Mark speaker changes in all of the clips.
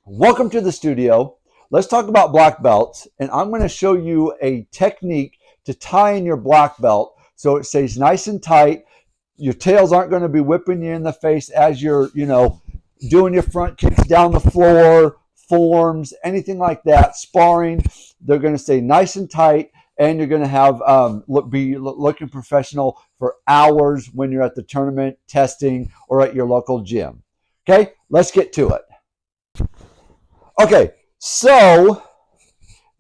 Speaker 1: Welcome to the studio. Let's talk about black belts, and I'm going to show you a technique to tie in your black belt so it stays nice and tight. Your tails aren't going to be whipping you in the face as you're, doing your front kicks down the floor, forms, anything like that, sparring. They're going to stay nice and tight, and you're going to have be looking professional for hours when you're at the tournament, testing, or at your local gym. Okay, let's get to it. Okay, so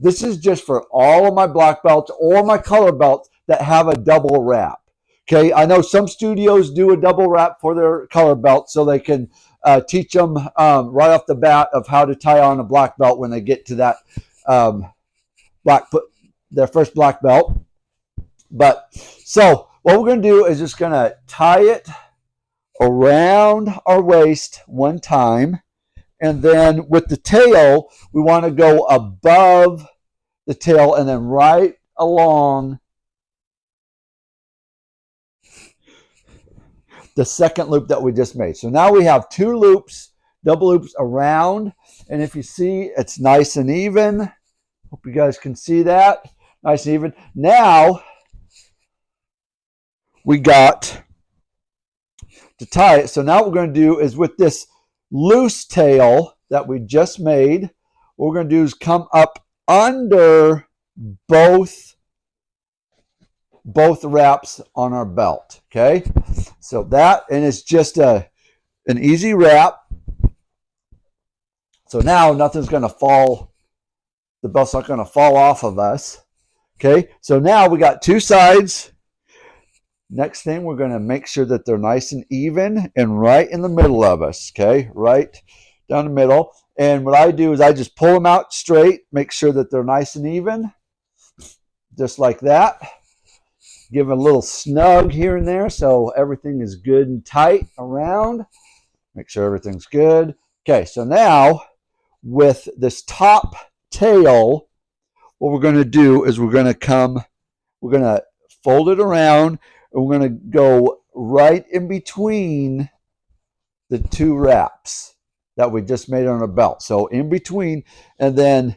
Speaker 1: this is just for all of my black belts or my color belts that have a double wrap. Okay, I know some studios do a double wrap for their color belt so they can teach them right off the bat of how to tie on a black belt when they get to that their first black belt. But so what we're going to do is just going to tie it around our waist one time. And then with the tail, we want to go above the tail and then right along the second loop that we just made. So now we have two loops, double loops around. And if you see, it's nice and even. Hope you guys can see that. Nice and even. Now, we got to tie it. So now what we're going to do is with this loose tail that we just made, what we're going to do is come up under both wraps on our belt. Okay, so that, and it's just an easy wrap. So now nothing's going to fall, the belt's not going to fall off of us. Okay, so now we got two sides. Next thing, we're going to make sure that they're nice and even and right in the middle of us, okay? Right down the middle. And what I do is I just pull them out straight, make sure that they're nice and even, just like that. Give it a little snug here and there so everything is good and tight around. Make sure everything's good. Okay, so now with this top tail, what we're going to do is we're going to fold it around, and we're going to go right in between the two wraps that we just made on our belt. So in between, and then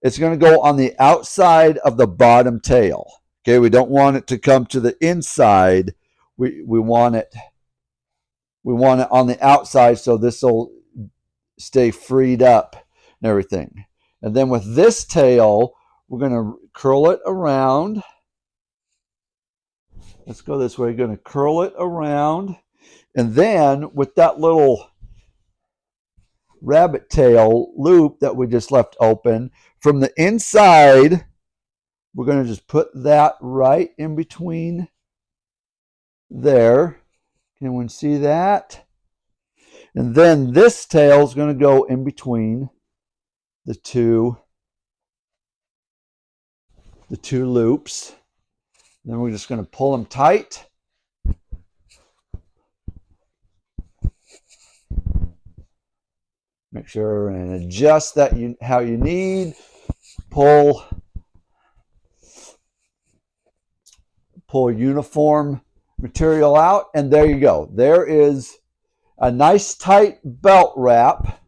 Speaker 1: it's going to go on the outside of the bottom tail. Okay, we don't want it to come to the inside. We want it on the outside, so this will stay freed up and everything. And then with this tail, we're going to curl it around. Let's go this way. You're going to curl it around. And then with that little rabbit tail loop that we just left open, from the inside, we're going to just put that right in between there. Can anyone see that? And then this tail is going to go in between the two loops. Then we're just going to pull them tight. Make sure and adjust that how you need. Pull uniform material out, and there you go. There is a nice tight belt wrap,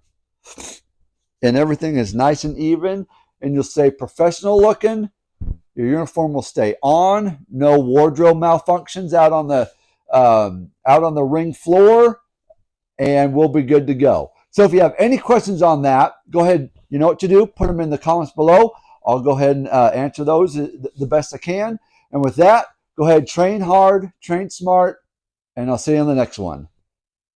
Speaker 1: and everything is nice and even, and you'll stay professional looking. Your uniform will stay on. No wardrobe malfunctions out on the ring floor, and we'll be good to go. So if you have any questions on that, go ahead. You know what to do. Put them in the comments below. I'll go ahead and answer those the best I can. And with that, go ahead, train hard, train smart, and I'll see you in the next one.